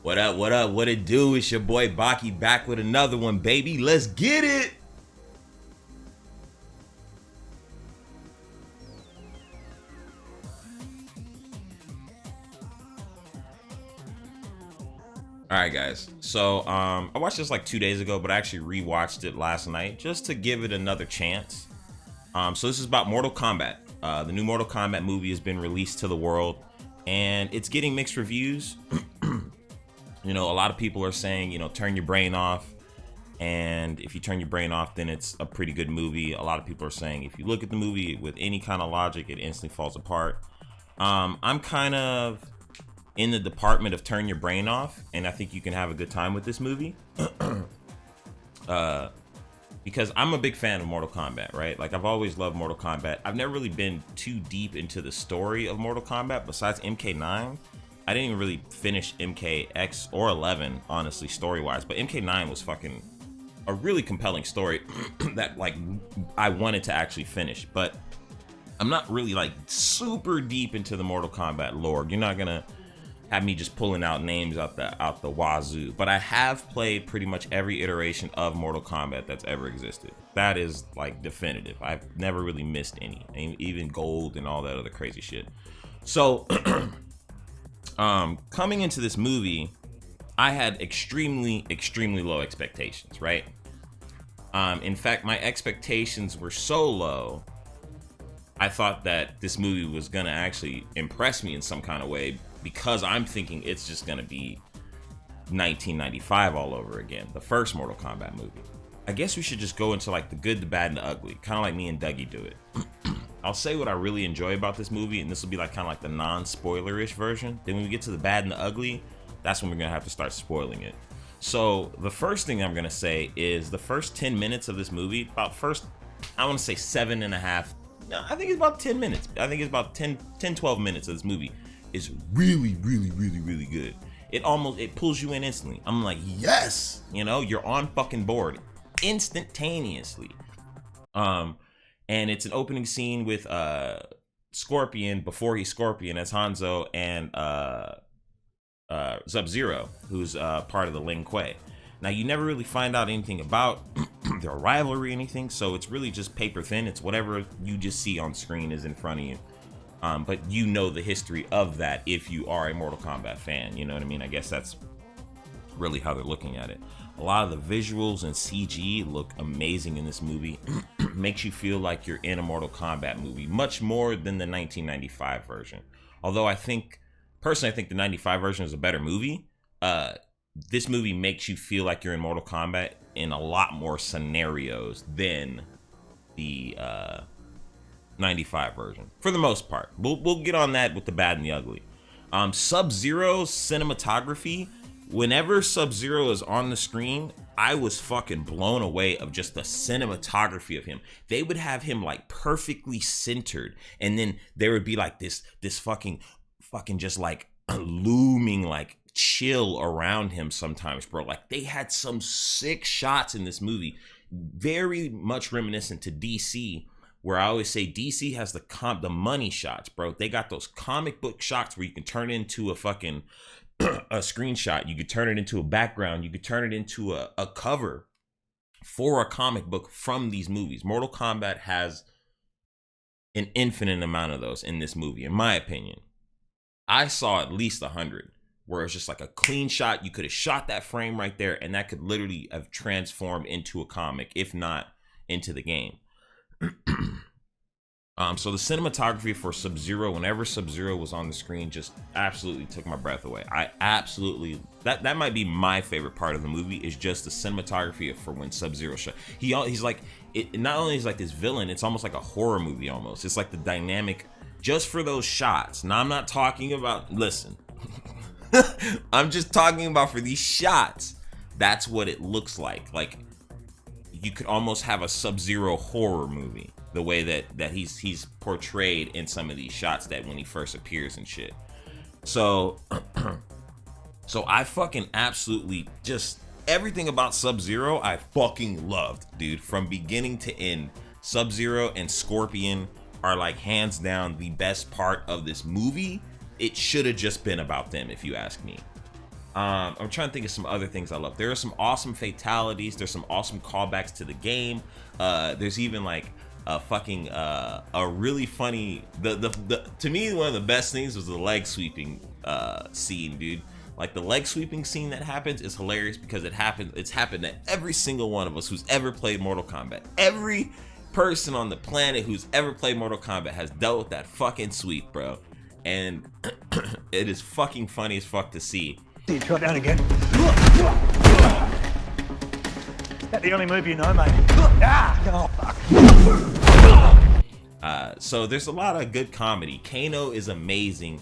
What up, what up, what it do? It's your boy Baki back with another one, baby. Let's get it! Alright guys, so I watched this like 2 days ago, but I actually rewatched it last night just to give it another chance. So this is about Mortal Kombat. The new Mortal Kombat movie has been released to the world, and it's getting mixed reviews. You know, a lot of people are saying, you know, turn your brain off. And if you turn your brain off, then it's a pretty good movie. A lot of people are saying if you look at the movie with any kind of logic, it instantly falls apart. I'm kind of in the department of turn your brain off, and I think you can have a good time with this movie. Because I'm a big fan of Mortal Kombat, right? Like, I've always loved Mortal Kombat. I've never really been too deep into the story of Mortal Kombat besides MK9. I didn't even really finish MKX or 11, honestly, story-wise. But MK9 was fucking a really compelling story that, like, I wanted to actually finish. But I'm not really, like, super deep into the Mortal Kombat lore. You're not gonna have me just pulling out names out the wazoo. But I have played pretty much every iteration of Mortal Kombat that's ever existed. That is, like, definitive. I've never really missed any, even Gold and all that other crazy shit. So coming into this movie, I had extremely low expectations, right? In fact, my expectations were so low, I thought that this movie was gonna actually impress me in some kind of way, because I'm thinking it's just gonna be 1995 all over again, the first Mortal Kombat movie. I guess we should just go into like the good, the bad, and the ugly, kind of like me and Dougie do it. I'll say what I really enjoy about this movie, and this will be like kind of like the non-spoiler-ish version. Then when we get to the bad and the ugly, that's when we're gonna have to start spoiling it. So the first thing I'm gonna say is the first 10 minutes of this movie, about first, I wanna say 7.5, no, I think it's about 10 minutes. I think it's about 12 minutes of this movie is really good. It pulls you in instantly. I'm like, yes, you know, you're on fucking board instantaneously. And it's an opening scene with Scorpion before he's Scorpion as Hanzo, and Sub-Zero, who's part of the Lin Kuei. Now, you never really find out anything about their rivalry or anything, so it's really just paper thin. It's whatever you just see on screen is in front of you. But you know the history of that if you are a Mortal Kombat fan, you know what I mean? I guess that's really how they're looking at it. A lot of the visuals and CG look amazing in this movie. Makes you feel like you're in a Mortal Kombat movie, much more than the 1995 version. Although personally, I think the 95 version is a better movie. This movie makes you feel like you're in Mortal Kombat in a lot more scenarios than the 95 version, for the most part. We'll get on that with the bad and the ugly. Sub-Zero's cinematography, whenever Sub-Zero is on the screen, I was fucking blown away of just the cinematography of him. They would have him like perfectly centered, and then there would be like this fucking just like looming like chill around him sometimes, bro. Like, they had some sick shots in this movie, very much reminiscent to DC, where I always say DC has the money shots, bro. They got those comic book shots where you can turn it into a fucking a screenshot, you could turn it into a background, you could turn it into a cover for a comic book from these movies. Mortal Kombat has an infinite amount of those in this movie, in my opinion. I saw at least 100 where it's just like a clean shot. You could have shot that frame right there, and that could literally have transformed into a comic, if not into the game. So the cinematography for Sub-Zero, whenever Sub-Zero was on the screen, just absolutely took my breath away. I absolutely, that might be my favorite part of the movie, is just the cinematography for when Sub-Zero shot. He's like, it not only is like this villain, it's almost like a horror movie almost. It's like the dynamic just for those shots. Now, I'm not talking about, listen, I'm just talking about for these shots. That's what it looks like. Like, you could almost have a Sub-Zero horror movie, the way that he's portrayed in some of these shots that when he first appears and shit. So I fucking absolutely just everything about Sub-Zero I fucking loved, dude. From beginning to end, Sub-Zero and Scorpion are like hands down the best part of this movie. It should have just been about them, if you ask me. I'm trying to think of some other things I love. There are some awesome fatalities. There's some awesome callbacks to the game. There's even like a fucking a really funny the to me one of the best things was the leg sweeping scene, dude. Like the leg sweeping scene that happens is hilarious because it's happened to every single one of us who's ever played Mortal Kombat. Every person on the planet who's ever played Mortal Kombat has dealt with that fucking sweep, bro. And it is fucking funny as fuck to see. You try down again. That's the only move you know, mate. So there's a lot of good comedy. Kano is amazing.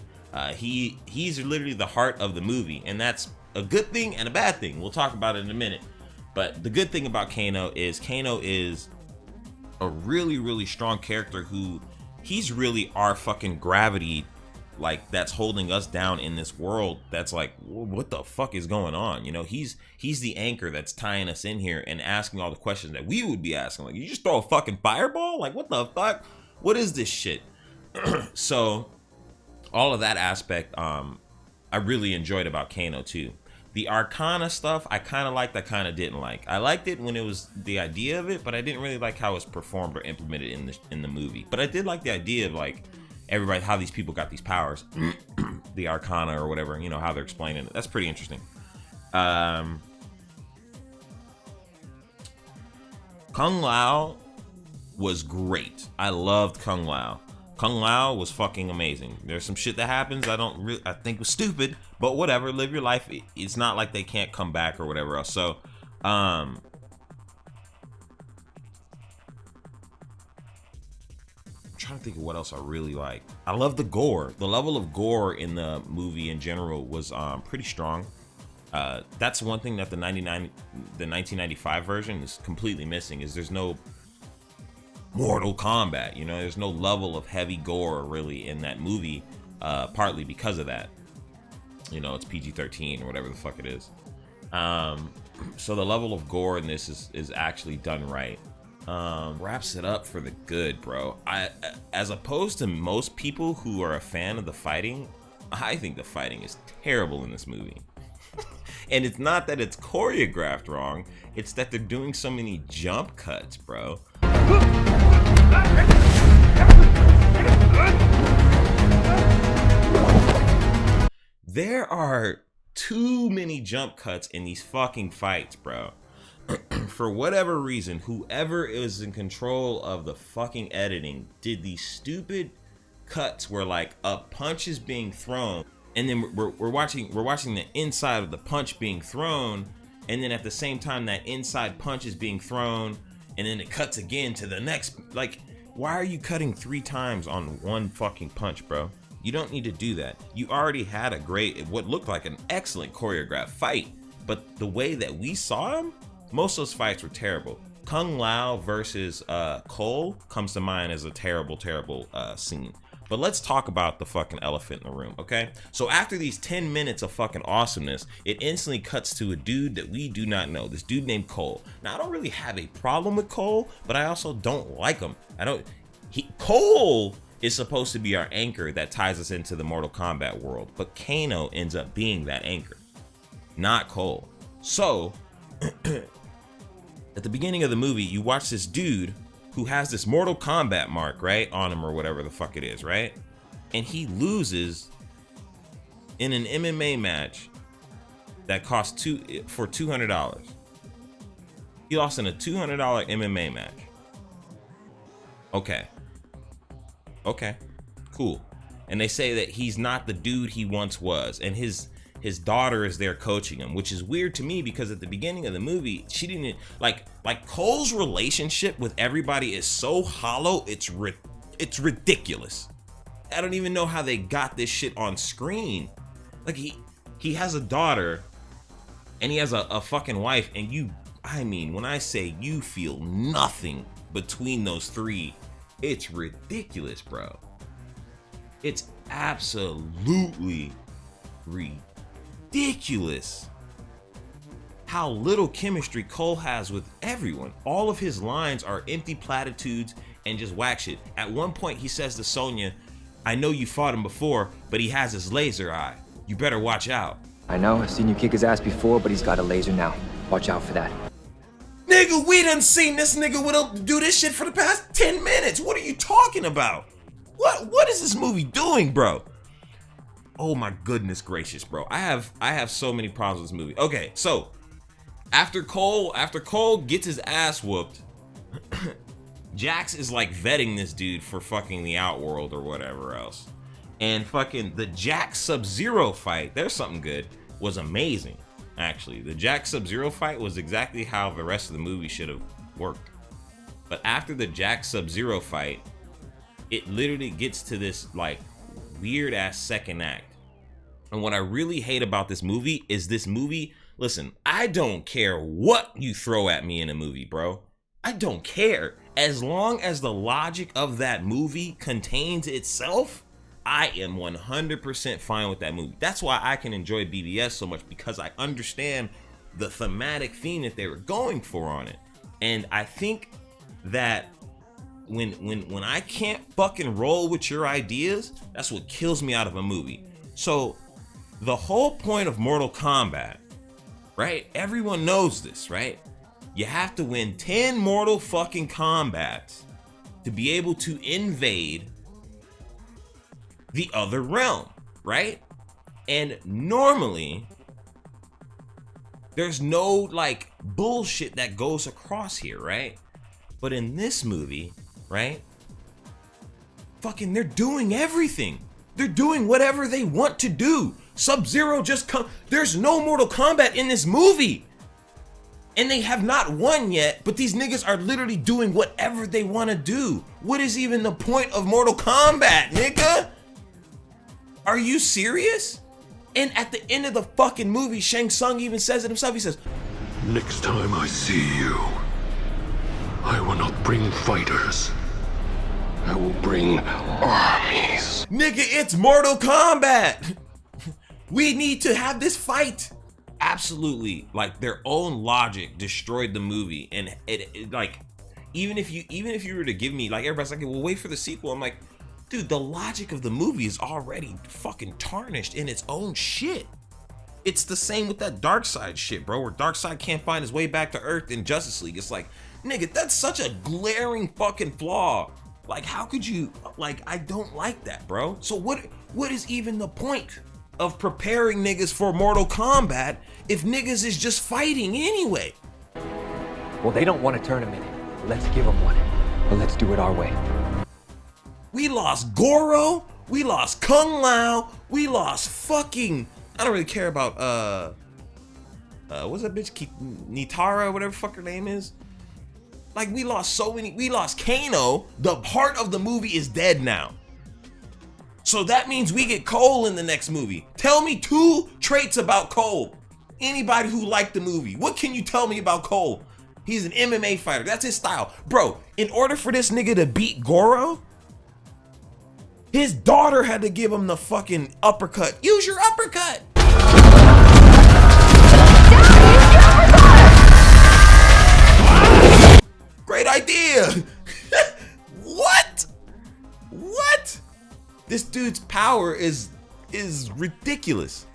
He's literally the heart of the movie, and that's a good thing and a bad thing. We'll talk about it in a minute. But the good thing about Kano is a really, really strong character who he's really our fucking gravity, like that's holding us down in this world. That's like, what the fuck is going on? You know, he's the anchor that's tying us in here and asking all the questions that we would be asking. Like, you just throw a fucking fireball? Like, what the fuck? What is this shit? So all of that aspect, I really enjoyed about Kano too. The Arcana stuff, I kind of liked, I kind of didn't like. I liked it when it was the idea of it, but I didn't really like how it was performed or implemented in the movie. But I did like the idea of like everybody, how these people got these powers, the Arcana or whatever, you know, how they're explaining it. That's pretty interesting. Kung Lao was great. I loved Kung Lao. Kung Lao was fucking amazing. There's some shit that happens I think was stupid, but whatever, live your life. It's not like they can't come back or whatever else. So, I'm trying to think of what else I really like. I love the gore. The level of gore in the movie in general was pretty strong. That's one thing that the 1995 version is completely missing, is there's no Mortal Kombat, you know, there's no level of heavy gore really in that movie, partly because of that. You know, it's PG-13 or whatever the fuck it is. So the level of gore in this is actually done right. Wraps it up for the good, bro. As opposed to most people who are a fan of the fighting, I think the fighting is terrible in this movie. And it's not that it's choreographed wrong, it's that they're doing so many jump cuts, bro. There are too many jump cuts in these fucking fights, bro. For whatever reason, whoever is in control of the fucking editing did these stupid cuts where like a punch is being thrown, and then we're watching the inside of the punch being thrown, and then at the same time that inside punch is being thrown, and then it cuts again to the next. Like, why are you cutting 3 times on one fucking punch, bro? You don't need to do that. You already had what looked like an excellent choreographed fight, but the way that we saw him, most of those fights were terrible. Kung Lao versus Cole comes to mind as a terrible scene. But let's talk about the fucking elephant in the room, okay? So after these 10 minutes of fucking awesomeness, it instantly cuts to a dude that we do not know. This dude named Cole. Now, I don't really have a problem with Cole, but I also don't like him. Cole is supposed to be our anchor that ties us into the Mortal Kombat world, but Kano ends up being that anchor, not Cole. So, at the beginning of the movie, you watch this dude who has this Mortal Kombat mark, right, on him or whatever the fuck it is, right? And he loses in an MMA match that cost $200. He lost in a $200 MMA match. Okay, cool. And they say that he's not the dude he once was, and his daughter is there coaching him, which is weird to me because at the beginning of the movie, she didn't like Cole's relationship with everybody is so hollow, it's ridiculous. I don't even know how they got this shit on screen. Like he has a daughter and he has a fucking wife, and when I say you feel nothing between those three, it's ridiculous, bro. It's absolutely ridiculous how little chemistry Cole has with everyone. All of his lines are empty platitudes and just whack shit. At one point he says to Sonya, I know you fought him before, but he has his laser eye. You better watch out. I know, I've seen you kick his ass before, but he's got a laser now. Watch out for that. Nigga, we done seen this nigga do this shit for the past 10 minutes. What are you talking about? What is this movie doing, bro? Oh my goodness gracious, bro. I have so many problems with this movie. Okay, so after Cole gets his ass whooped, Jax is like vetting this dude for fucking the Outworld or whatever else. And fucking the Jax Sub-Zero fight, there's something good, was amazing. Actually, the Jax Sub-Zero fight was exactly how the rest of the movie should have worked. But after the Jax Sub-Zero fight, it literally gets to this like weird ass second act. And what I really hate about this movie is listen, I don't care what you throw at me in a movie, bro. I don't care. As long as the logic of that movie contains itself, I am 100% fine with that movie. That's why I can enjoy BBS so much, because I understand the thematic theme that they were going for on it. And I think that when I can't fucking roll with your ideas, that's what kills me out of a movie. So the whole point of Mortal Kombat, right? Everyone knows this, right? You have to win 10 Mortal fucking Kombats to be able to invade the other realm, right? And normally there's no like bullshit that goes across here, right? But in this movie, right, fucking they're doing everything. They're doing whatever they want to do. Sub-Zero just come. There's no Mortal Kombat in this movie. And they have not won yet, but these niggas are literally doing whatever they want to do. What is even the point of Mortal Kombat, nigga? Are you serious? And at the end of the fucking movie, Shang Tsung even says it himself. He says, "Next time I see you, I will not bring fighters. I will bring armies." nigga, it's Mortal Kombat. We need to have this fight. Absolutely, like their own logic destroyed the movie. And it like, even if you were to give me, like, everybody's like, well, wait for the sequel. I'm like, dude, the logic of the movie is already fucking tarnished in its own shit. It's the same with that Darkseid shit, bro, where Darkseid can't find his way back to Earth in Justice League. It's like, nigga, that's such a glaring fucking flaw. Like, how could you, like, I don't like that, bro. So what is even the point of preparing niggas for Mortal Kombat if niggas is just fighting anyway? Well, they don't want a tournament. Let's give them one. But let's do it our way. We lost Goro, we lost Kung Lao, we lost fucking, I don't really care about what's that bitch, Nitara, whatever fuck her name is. Like, we lost so many. We lost Kano. The heart of the movie is dead now. So that means we get Cole in the next movie. Tell me 2 traits about Cole. Anybody who liked the movie, what can you tell me about Cole? He's an MMA fighter. That's his style. Bro, in order for this nigga to beat Goro, his daughter had to give him the fucking uppercut. Use your uppercut. Great idea. What? This dude's power is ridiculous.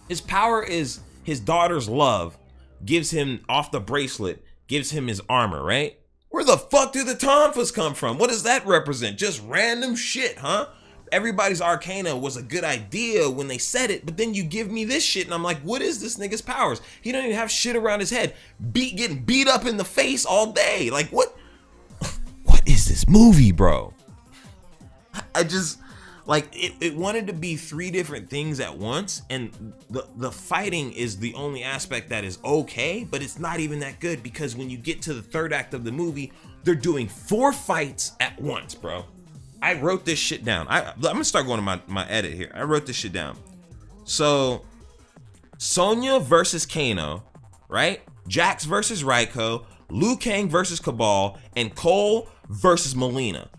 His power is his daughter's love gives him off the bracelet, gives him his armor, right? Where the fuck do the tonfas come from? What does that represent? Just random shit, huh? Everybody's Arcana was a good idea when they said it, but then you give me this shit and I'm like, what is this nigga's powers? He don't even have shit around his head. Getting beat up in the face all day. Like, what is this movie, bro? I just, like, it wanted to be 3 different things at once, and the fighting is the only aspect that is okay, but it's not even that good, because when you get to the 3rd act of the movie, they're doing 4 fights at once, bro. I wrote this shit down. I'm gonna start going to my edit here. I wrote this shit down. So, Sonya versus Kano, right? Jax versus Raiko, Liu Kang versus Cabal, and Cole versus Melina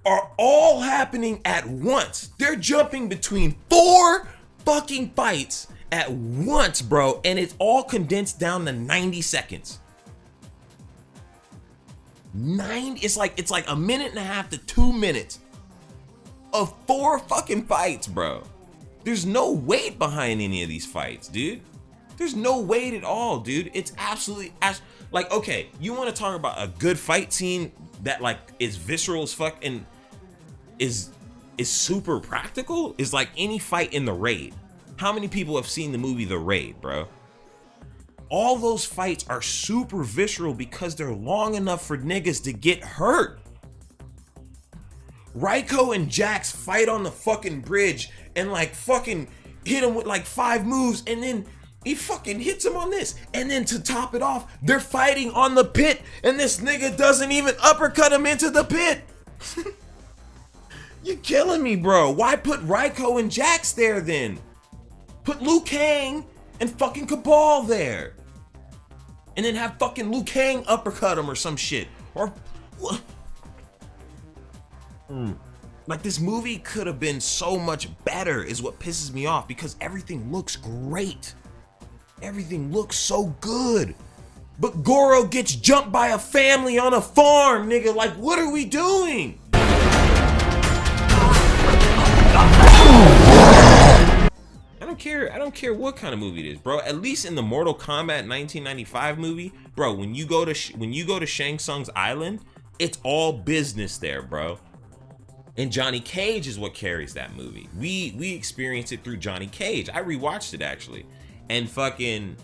are all happening at once. They're jumping between 4 fucking fights at once, bro, and it's all condensed down to 90 seconds. It's like a minute and a half to 2 minutes of 4 fucking fights, bro. There's no weight behind any of these fights, dude. There's no weight at all, dude. It's absolutely like, okay, you want to talk about a good fight scene that like is visceral as fuck and is super practical? Is like any fight in The Raid. How many people have seen the movie The Raid, bro? All those fights are super visceral because they're long enough for niggas to get hurt. Raiko and Jax fight on the fucking bridge and like fucking hit him with like 5 moves, and then he fucking hits him on this. And then to top it off, they're fighting on the pit and this nigga doesn't even uppercut him into the pit. You're killing me, bro. Why put Raiko and Jax there then? Put Liu Kang and fucking Cabal there. And then have fucking Liu Kang uppercut him or some shit. Or what? Like, this movie could have been so much better is what pisses me off, because everything looks great. Everything looks so good. But Goro gets jumped by a family on a farm, nigga. Like, what are we doing? I don't care what kind of movie it is, bro. At least in the Mortal Kombat 1995 movie, bro, when you go to Shang Tsung's island, it's all business there, bro. And Johnny Cage is what carries that movie. We experienced it through Johnny Cage. I rewatched it actually. And fucking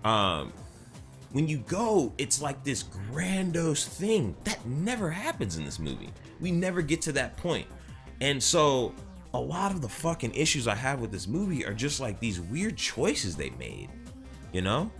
when you go, it's like this grandiose thing that never happens in this movie. We never get to that point. And so a lot of the fucking issues I have with this movie are just like these weird choices they made, you know?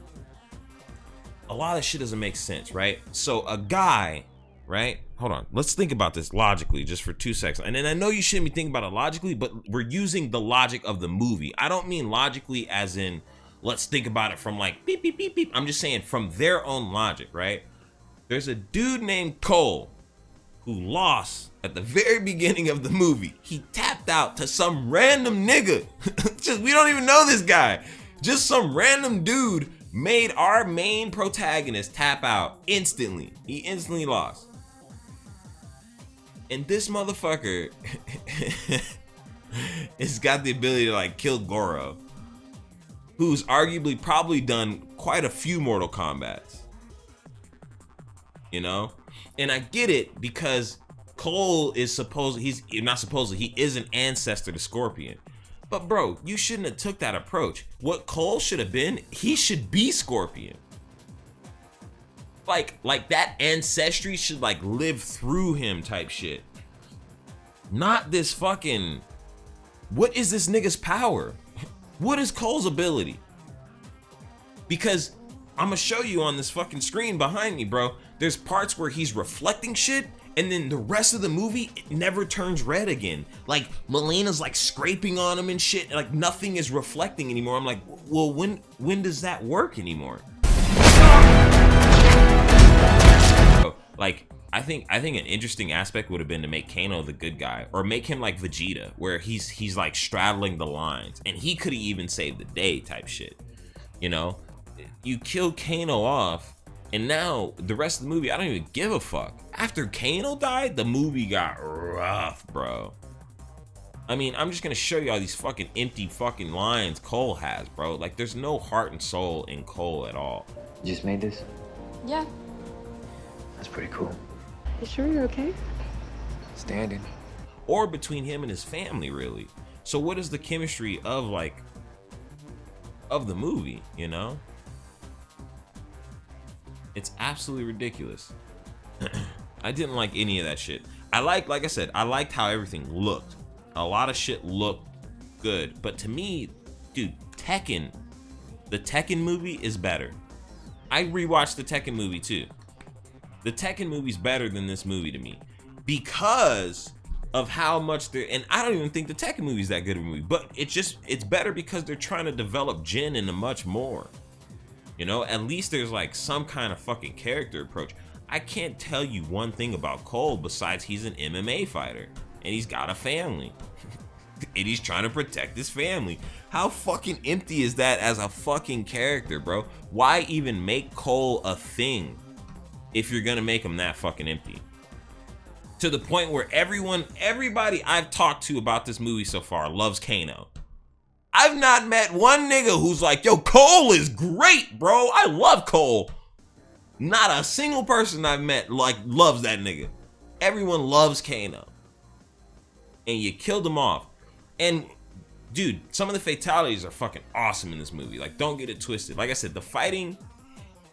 A lot of shit doesn't make sense, right? So a guy, right? Hold on, let's think about this logically just for 2 seconds. And then I know you shouldn't be thinking about it logically, but we're using the logic of the movie. I don't mean logically as in, let's think about it from like beep, beep, beep, beep. I'm just saying from their own logic, right? There's a dude named Cole who lost at the very beginning of the movie. He tapped out to some random nigga. We don't even know this guy. Just some random dude made our main protagonist tap out instantly. He instantly lost. And this motherfucker has got the ability to like kill Goro, who's arguably probably done quite a few Mortal Kombats. You know? And I get it because Cole is he is an ancestor to Scorpion. But bro, you shouldn't have took that approach. What Cole should have been, he should be Scorpion. Like that ancestry should like live through him type shit. Not this fucking, what is this nigga's power? What is Cole's ability? Because I'm gonna show you on this fucking screen behind me, bro. There's parts where he's reflecting shit, and then the rest of the movie, it never turns red again. Like, Milena's like scraping on him and shit, like nothing is reflecting anymore. I'm like, well, when does that work anymore? Like, I think an interesting aspect would have been to make Kano the good guy, or make him like Vegeta, where he's like straddling the lines, and he could have even saved the day type shit. You know, you kill Kano off, and now the rest of the movie, I don't even give a fuck. After Kano died, the movie got rough, bro. I mean, I'm just gonna show you all these fucking empty fucking lines Cole has, bro. Like, there's no heart and soul in Cole at all. You just made this? Yeah. That's pretty cool. You sure you're okay? Standing. Or between him and his family, really. So what is the chemistry of like of the movie, you know? It's absolutely ridiculous. I didn't like any of that shit. Like I said, I liked how everything looked. A lot of shit looked good, but to me, dude, the Tekken movie is better. I rewatched the Tekken movie too. The Tekken movie's better than this movie to me because of how much they're, and I don't even think the Tekken movie's that good of a movie, but it's better because they're trying to develop Jin into much more. You know, at least there's like some kind of fucking character approach. I can't tell you one thing about Cole besides he's an MMA fighter and he's got a family and he's trying to protect his family. How fucking empty is that as a fucking character, bro? Why even make Cole a thing if you're gonna make him that fucking empty? To the point where everybody I've talked to about this movie so far loves Kano. I've not met one nigga who's like, yo, Cole is great, bro. I love Cole. Not a single person I've met like loves that nigga. Everyone loves Kano. And you killed him off. And dude, some of the fatalities are fucking awesome in this movie. Like, don't get it twisted. Like I said, the fighting,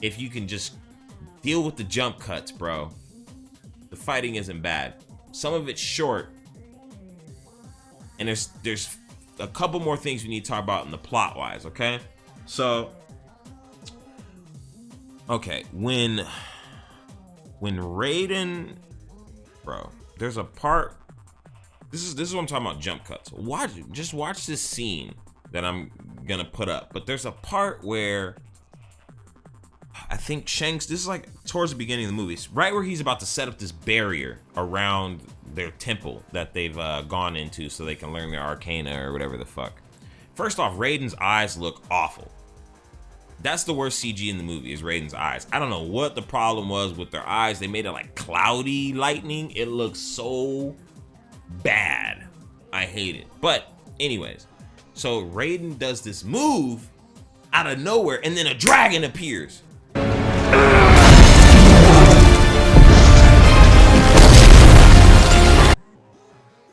if you can just deal with the jump cuts, bro, the fighting isn't bad. Some of it's short. And there's a couple more things we need to talk about in the plot wise, okay? So, okay, when Raiden, bro, there's a part. This is what I'm talking about. Jump cuts. Just watch this scene that I'm gonna put up. But there's a part where I think Shanks. This is like towards the beginning of the movie, right where he's about to set up this barrier around their temple that they've gone into so they can learn their arcana or whatever the fuck. First off, Raiden's eyes look awful. That's the worst CG in the movie is Raiden's eyes. I don't know what the problem was with their eyes. They made it like cloudy lightning. It looks so bad. I hate it. But anyways, so Raiden does this move out of nowhere and then a dragon appears.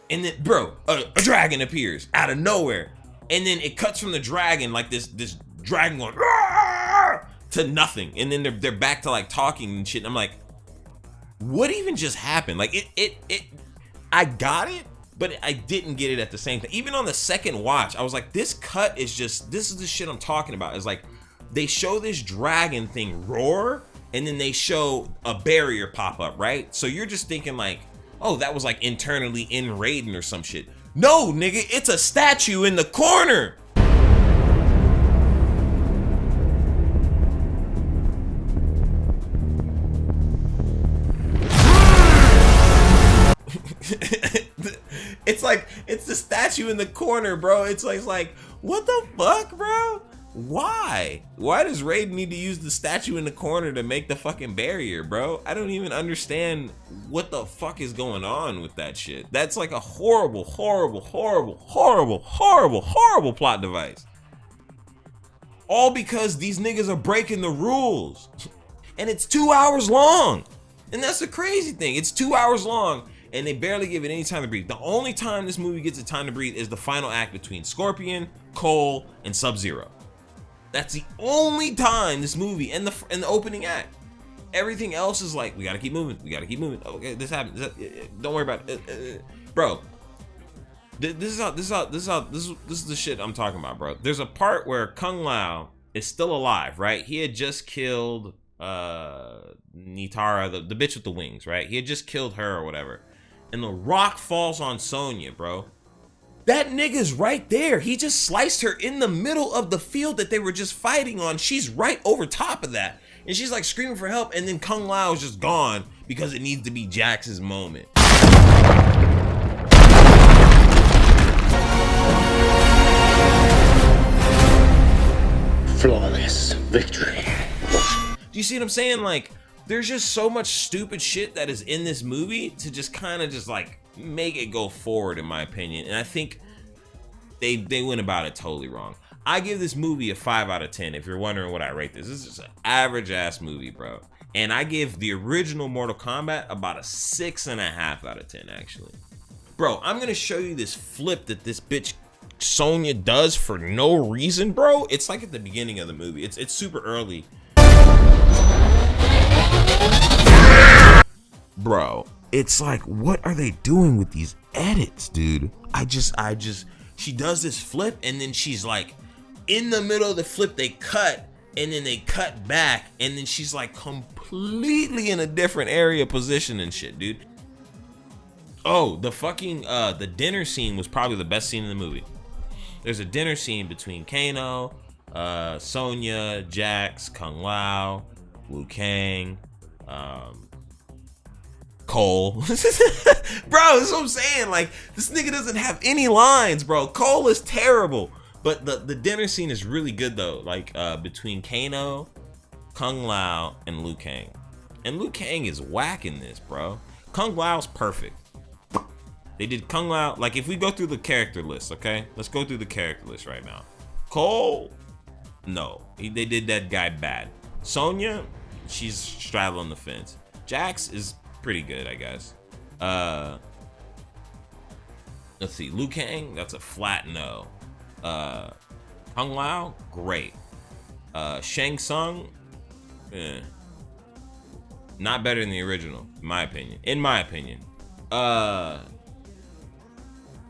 And then, bro, a dragon appears out of nowhere. And then it cuts from the dragon like this dragon going to nothing. And then they're back to like talking and shit. And I'm like, what even just happened? Like I got it, but I didn't get it at the same time. Even on the second watch, I was like, this cut is just, this is the shit I'm talking about. It's like, they show this dragon thing roar, and then they show a barrier pop up, right? So you're just thinking like, oh, that was like internally in Raiden or some shit. No, nigga, it's a statue in the corner. It's like, it's the statue in the corner, bro. It's like, what the fuck, bro? Why does Raiden need to use the statue in the corner to make the fucking barrier, bro? I don't even understand what the fuck is going on with that shit. That's like a horrible plot device. All because these niggas are breaking the rules. And it's 2 hours long. And that's the crazy thing. It's 2 hours long and they barely give it any time to breathe. The only time this movie gets a time to breathe is the final act between Scorpion, Cole, and Sub-Zero. That's the only time this movie and the opening act. Everything else is like, we gotta keep moving. Okay, this happened. Don't worry about it, bro. This is the shit I'm talking about, bro. There's a part where Kung Lao is still alive, right? He had just killed Nitara, the bitch with the wings, right? He had just killed her or whatever, and the rock falls on Sonya, bro. That nigga's right there. He just sliced her in the middle of the field that they were just fighting on. She's right over top of that. And she's like screaming for help. And then Kung Lao is just gone because it needs to be Jax's moment. Flawless victory. Do you see what I'm saying? Like, there's just so much stupid shit that is in this movie to just kind of just like make it go forward, in my opinion. And I think they went about it totally wrong. I give this movie a 5 out of 10. If you're wondering what I rate this is just an average ass movie, bro. And I give the original Mortal Kombat about a 6.5 out of 10, actually. Bro, I'm gonna show you this flip that this bitch Sonya does for no reason, bro. It's like at the beginning of the movie. It's super early. Bro, it's like, what are they doing with these edits, dude? She does this flip and then she's like, in the middle of the flip, they cut and then they cut back and then she's like completely in a different area position and shit, dude. Oh, the fucking, the dinner scene was probably the best scene in the movie. There's a dinner scene between Kano, Sonya, Jax, Kung Lao, Liu Kang, Cole. Bro, this is what I'm saying. Like, this nigga doesn't have any lines, bro. Cole is terrible. But the dinner scene is really good, though. Like, between Kano, Kung Lao, and Liu Kang. And Liu Kang is whacking this, bro. Kung Lao's perfect. They did Kung Lao. Like, if we go through the character list, okay? Let's go through the character list right now. Cole, no. They did that guy bad. Sonya, she's straddling the fence. Jax is pretty good, I guess. Let's see. Liu Kang, that's a flat no. Kung Lao, great. Shang Tsung, not better than the original, in my opinion.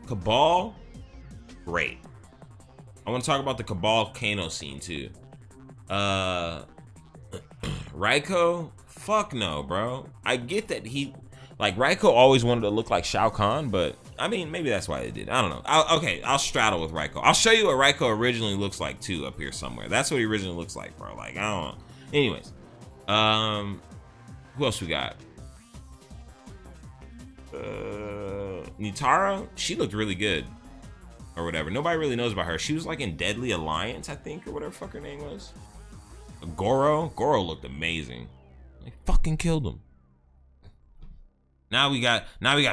Cabal, great. I want to talk about the Cabal Kano scene too. Raiko, fuck no, bro. I get that Raiko always wanted to look like Shao Kahn, but I mean, maybe that's why they did. I don't know. I'll straddle with Raiko. I'll show you what Raiko originally looks like too up here somewhere. That's what he originally looks like, bro. Like, I don't know. Anyways, who else we got? Nitara, she looked really good or whatever. Nobody really knows about her. She was like in Deadly Alliance, I think, or whatever the fuck her name was. Goro looked amazing. They fucking killed him. Now we got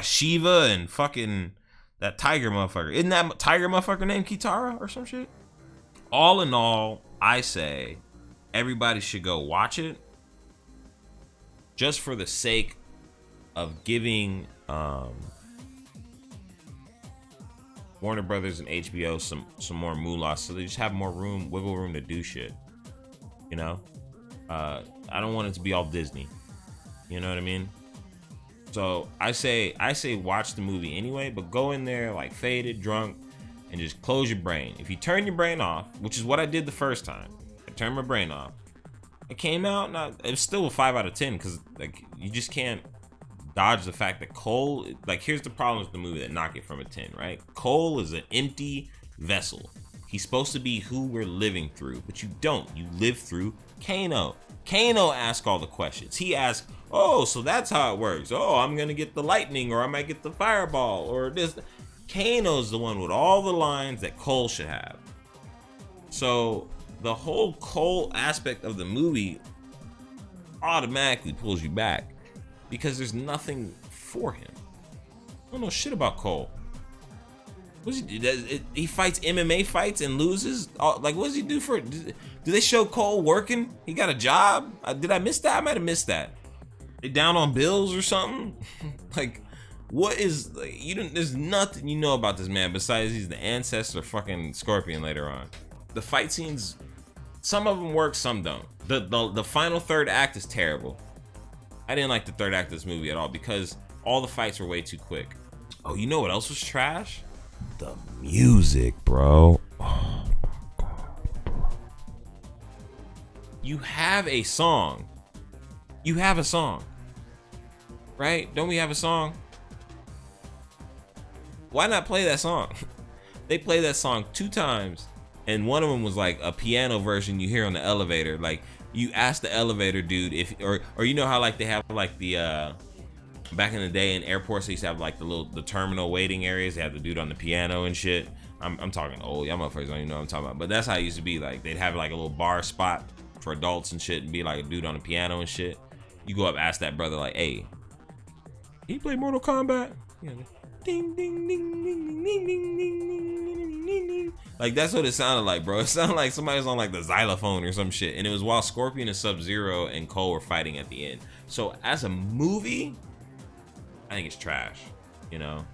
Shiva and fucking that tiger motherfucker. Isn't that tiger motherfucker named Kitara or some shit? All in all, I say everybody should go watch it just for the sake of giving Warner Brothers and HBO some more moolah, so they just have more wiggle room to do shit. You know, I don't want it to be all Disney. You know what I mean? So I say watch the movie anyway, but go in there like faded, drunk, and just close your brain. If you turn your brain off, which is what I did the first time, I turned my brain off. It came out, it was still a 5 out of 10 because like you just can't dodge the fact that Cole. Like, here's the problem with the movie that knock it from a 10, right? Cole is an empty vessel. He's supposed to be who we're living through, but you don't. You live through Kano. Kano asks all the questions. He asks, oh, so that's how it works. Oh, I'm gonna get the lightning, or I might get the fireball, or this. Kano's the one with all the lines that Cole should have. So the whole Cole aspect of the movie automatically pulls you back because there's nothing for him. I don't know shit about Cole. What does he do? He fights MMA fights and loses? Like, what does he do for? Do they show Cole working? He got a job? Did I miss that? I might have missed that. They down on bills or something? Like, what is, like, there's nothing you know about this man besides he's the ancestor of fucking Scorpion later on. The fight scenes, some of them work, some don't. The final third act is terrible. I didn't like the third act of this movie at all because all the fights were way too quick. Oh, you know what else was trash? The music, bro. Oh my God. You have a song. Right? Don't we have a song? Why not play that song? They play that song 2 times, and one of them was like a piano version you hear on the elevator. Like, you ask the elevator dude if, or you know how like they have like the back in the day in airports they used to have like the terminal waiting areas. They have the dude on the piano and shit. I'm talking old, y'all motherfuckers don't even know what I'm talking about. But that's how it used to be. Like, they'd have like a little bar spot for adults and shit, and be like a dude on the piano and shit. You go up, ask that brother like, hey, he play Mortal Kombat? Yeah. Ding ding ding ding ding ding ding ding ding ding. Like, that's what it sounded like, bro. It sounded like somebody was on like the xylophone or some shit. And it was while Scorpion and Sub-Zero and Cole were fighting at the end. So as a movie, I think it's trash, you know?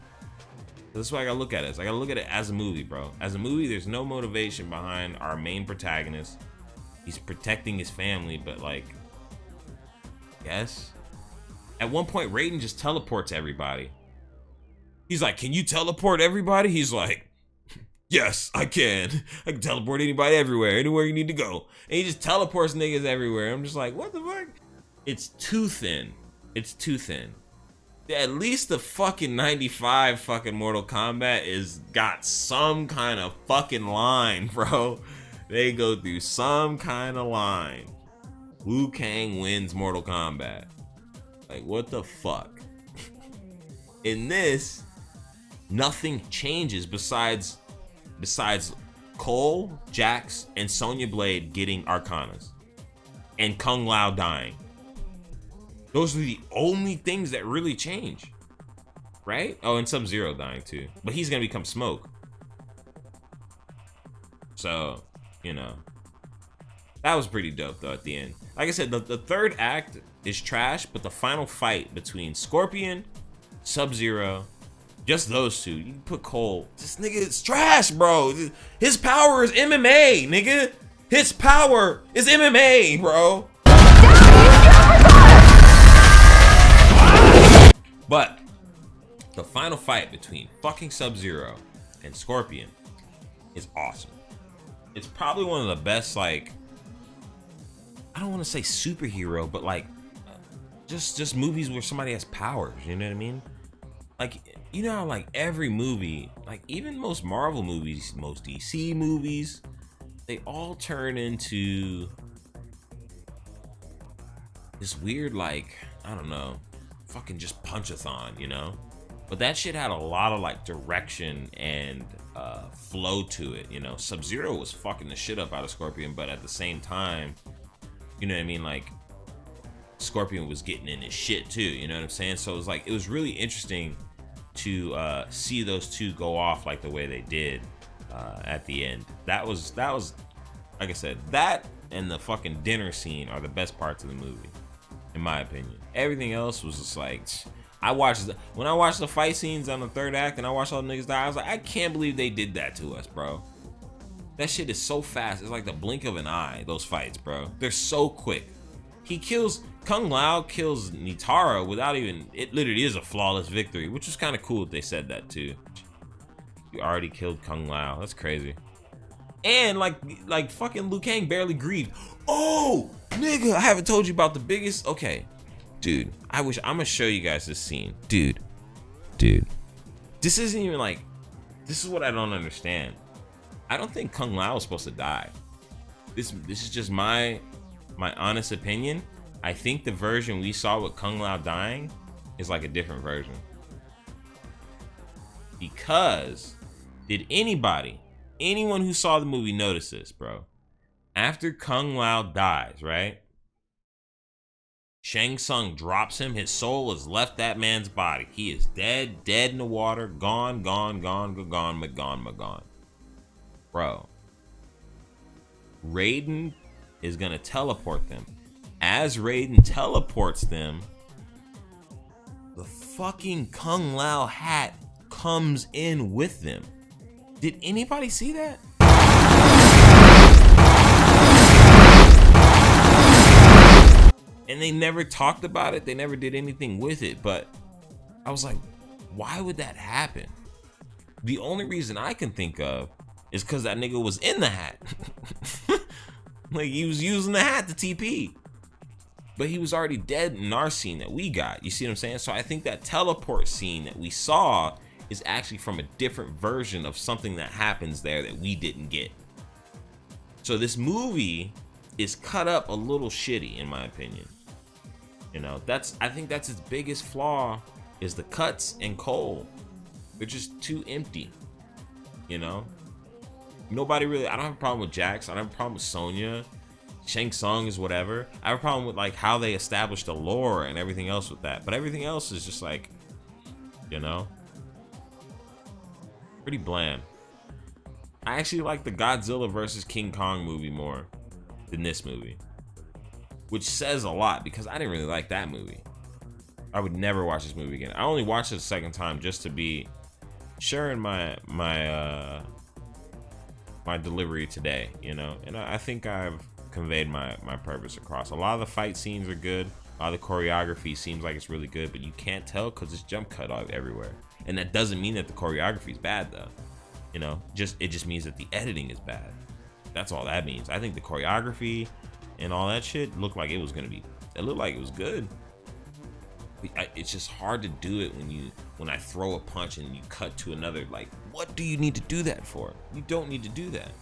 That's why I gotta look at it. I gotta look at it as a movie, bro. As a movie, there's no motivation behind our main protagonist. He's protecting his family, but like, yes. At one point, Raiden just teleports everybody. He's like, can you teleport everybody? He's like, yes, I can. I can teleport anybody everywhere, anywhere you need to go. And he just teleports niggas everywhere. I'm just like, what the fuck? It's too thin. It's too thin. At least the fucking 95 fucking Mortal Kombat is got some kind of fucking line, bro. They go through some kind of line. Liu Kang wins Mortal Kombat. Like, what the fuck? In this, nothing changes besides Cole, Jax, and Sonya Blade getting Arcanas. And Kung Lao dying. Those are the only things that really change. right? Oh, and Sub-Zero dying too, but he's gonna become smoke. So, you know, that was pretty dope though at the end. Like I said, the third act is trash, but the final fight between Scorpion, Sub-Zero, just those two, you can put Cole. This nigga is trash, bro. His power is MMA, nigga. His power is MMA, bro. But the final fight between fucking Sub-Zero and Scorpion is awesome. It's probably one of the best, like, I don't want to say superhero, but like just movies where somebody has powers, you know what I mean? Like, you know how like every movie, like even most Marvel movies, most DC movies, they all turn into this weird, like, I don't know, fucking just punch-a-thon, you know? But that shit had a lot of like direction and flow to it, you know? Sub-Zero was fucking the shit up out of Scorpion, but at the same time, you know what I mean? Like, Scorpion was getting in his shit too, you know what I'm saying? So it was like, it was really interesting to see those two go off like the way they did at the end. That was, like I said, that and the fucking dinner scene are the best parts of the movie, in my opinion. Everything else was just like, when I watched the fight scenes on the third act and I watched all the niggas die, I was like, I can't believe they did that to us, bro. That shit is so fast. It's like the blink of an eye, those fights, bro. They're so quick. Kung Lao kills Nitara without even, it literally is a flawless victory, which was kind of cool that they said that too. You already killed Kung Lao. That's crazy. And like fucking Liu Kang barely grieved. Oh, nigga, I haven't told you about the biggest. Okay, dude, I'm gonna show you guys this scene. Dude, this isn't even like, this is what I don't understand. I don't think Kung Lao is supposed to die. This is just my honest opinion. I think the version we saw with Kung Lao dying is like a different version. Because did anyone who saw the movie notice this, bro? After Kung Lao dies, right? Shang Tsung drops him. His soul has left that man's body. He is dead in the water, gone. Bro, Raiden is gonna teleport them. As Raiden teleports them, the fucking Kung Lao hat comes in with them. Did anybody see that? And they never talked about it. They never did anything with it. But I was like, why would that happen? The only reason I can think of is because that nigga was in the hat. Like, he was using the hat to TP. But he was already dead in our scene that we got. You see what I'm saying? So I think that teleport scene that we saw is actually from a different version of something that happens there that we didn't get. So this movie is cut up a little shitty, in my opinion. You know, I think that's its biggest flaw, is the cuts and Cole. They're just too empty. You know? Nobody really, I don't have a problem with Jax. I don't have a problem with Sonya. Shang Tsung is whatever. I have a problem with like how they established the lore and everything else with that. But everything else is just like, you know, pretty bland. I actually like the Godzilla versus King Kong movie more than this movie, which says a lot because I didn't really like that movie. I would never watch this movie again. I only watched it a second time just to be sure in my delivery today, you know. And I think I've conveyed my purpose across. A lot of the fight scenes are good. A lot of the choreography seems like it's really good, but you can't tell because it's jump cut out everywhere. And that doesn't mean that the choreography is bad though. You know, it just means that the editing is bad. That's all that means. I think the choreography and all that shit looked like it was gonna be. It looked like it was good. It's just hard to do it when I throw a punch and you cut to another. Like, what do you need to do that for? You don't need to do that.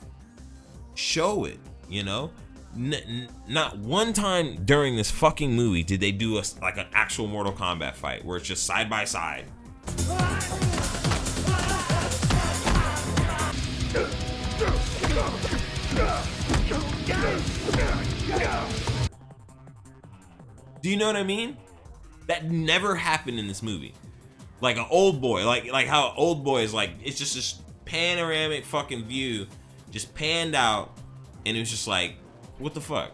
Show it. You know. Not one time during this fucking movie did they do like an actual Mortal Kombat fight where it's just side by side. Do you know what I mean? That never happened in this movie. like an Old Boy, like how Old Boy is like, it's just this panoramic fucking view, just panned out, and it was just like, what the fuck?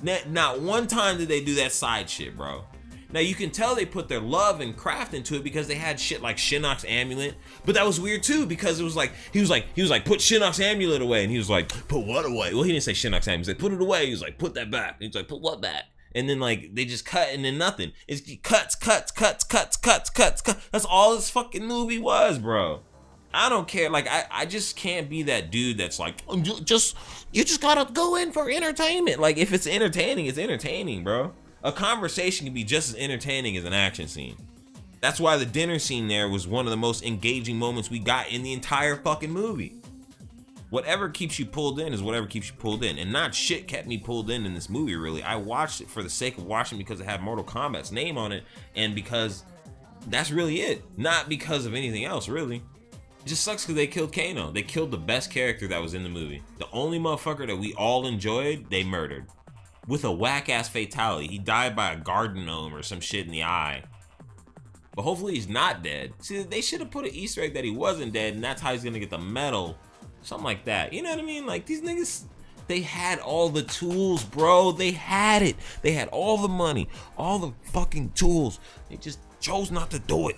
Not one time did they do that side shit, bro. Now you can tell they put their love and craft into it because they had shit like Shinnok's amulet, but that was weird too because it was like he was like put Shinnok's amulet away, and he was like, put what away? Well, he didn't say Shinnok's amulet. He said put it away. He was like, put that back. And he's like, put what back? And then like they just cut and then nothing. It's cuts. That's all this fucking movie was, bro. I don't care. Like I just can't be that dude that's like, you just gotta go in for entertainment. Like if it's entertaining, it's entertaining, bro. A conversation can be just as entertaining as an action scene. That's why the dinner scene there was one of the most engaging moments we got in the entire fucking movie. Whatever keeps you pulled in is whatever keeps you pulled in. And not shit kept me pulled in this movie, really. I watched it for the sake of watching because it had Mortal Kombat's name on it and because that's really it. Not because of anything else, really. It just sucks because they killed Kano. They killed the best character that was in the movie. The only motherfucker that we all enjoyed, they murdered. With a whack-ass fatality. He died by a garden gnome or some shit in the eye. But hopefully he's not dead. See, they should have put an Easter egg that he wasn't dead, and that's how he's gonna get the medal. Something like that. You know what I mean? Like, these niggas, they had all the tools, bro. They had it. They had all the money, all the fucking tools. They just chose not to do it.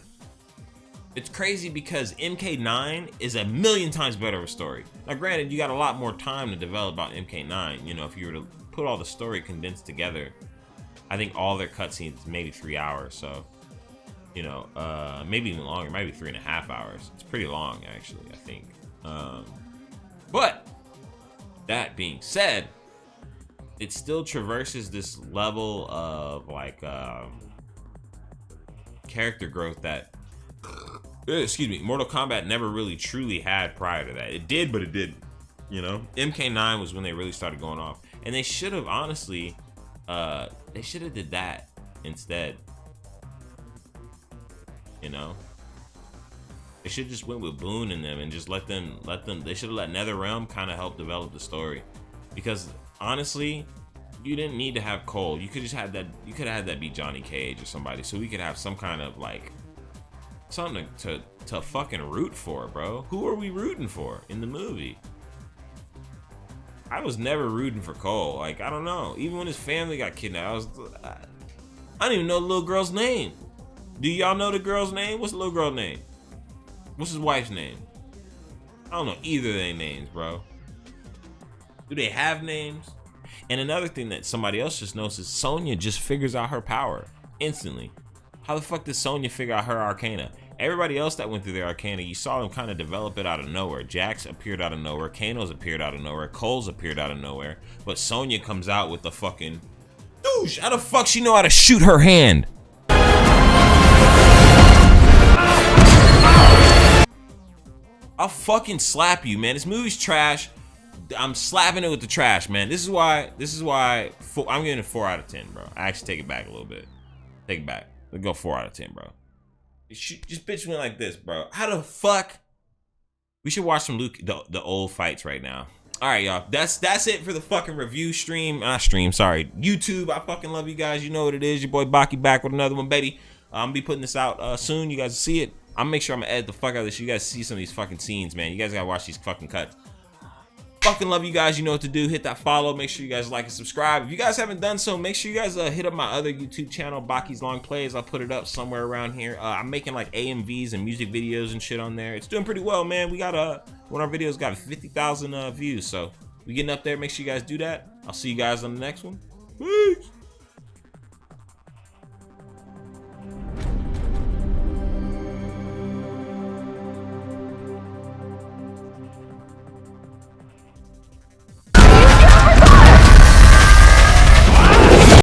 It's crazy because MK9 is a million times better of a story. Now, granted, you got a lot more time to develop about MK9. You know, if you were to put all the story condensed together, I think all their cutscenes maybe 3 hours. So, you know, maybe even longer, maybe 3.5 hours. It's pretty long, actually, I think. But that being said, it still traverses this level of like character growth that Mortal Kombat never really truly had prior to that. It did, but it didn't. You know, MK9 was when they really started going off, and they should have honestly, they should have did that instead. You know, they should just went with Boone in them and just let them. They should have let NetherRealm kind of help develop the story, because honestly, you didn't need to have Cole. You could just have that. You could have had that be Johnny Cage or somebody, so we could have some kind of like something to fucking root for, bro. Who are we rooting for in the movie? I was never rooting for Cole. Like, I don't know. Even when his family got kidnapped, I don't even know the little girl's name. Do y'all know the girl's name? What's the little girl's name? What's his wife's name? I don't know either of their names, bro. Do they have names? And another thing that somebody else just knows is Sonya just figures out her power instantly. How the fuck did Sonya figure out her arcana? Everybody else that went through their arcana, you saw them kind of develop it out of nowhere. Jax appeared out of nowhere. Kano's appeared out of nowhere. Cole's appeared out of nowhere. But Sonya comes out with the fucking douche. How the fuck she know how to shoot her hand? I'll fucking slap you, man. This movie's trash. I'm slapping it with the trash, man. This is why I'm giving it 4 out of 10, bro. I actually take it back a little bit. Take it back. Let's go 4 out of 10, bro. Just bitch me like this, bro. How the fuck? We should watch some the old fights right now. All right, y'all. That's it for the fucking review stream. Sorry, YouTube. I fucking love you guys. You know what it is. Your boy Baki back with another one, baby. I'm gonna be putting this out soon. You guys will see it. I'm gonna make sure I'm gonna edit the fuck out of this. You guys see some of these fucking scenes, man. You guys gotta watch these fucking cuts. Fucking love you guys. You know what to do. Hit that follow. Make sure you guys like and subscribe. If you guys haven't done so, make sure you guys hit up my other YouTube channel, Baki's Long Plays. I'll put it up somewhere around here. I'm making like AMVs and music videos and shit on there. It's doing pretty well, man. We got one of our videos got 50,000 views, so we getting up there. Make sure you guys do that. I'll see you guys on the next one. Peace.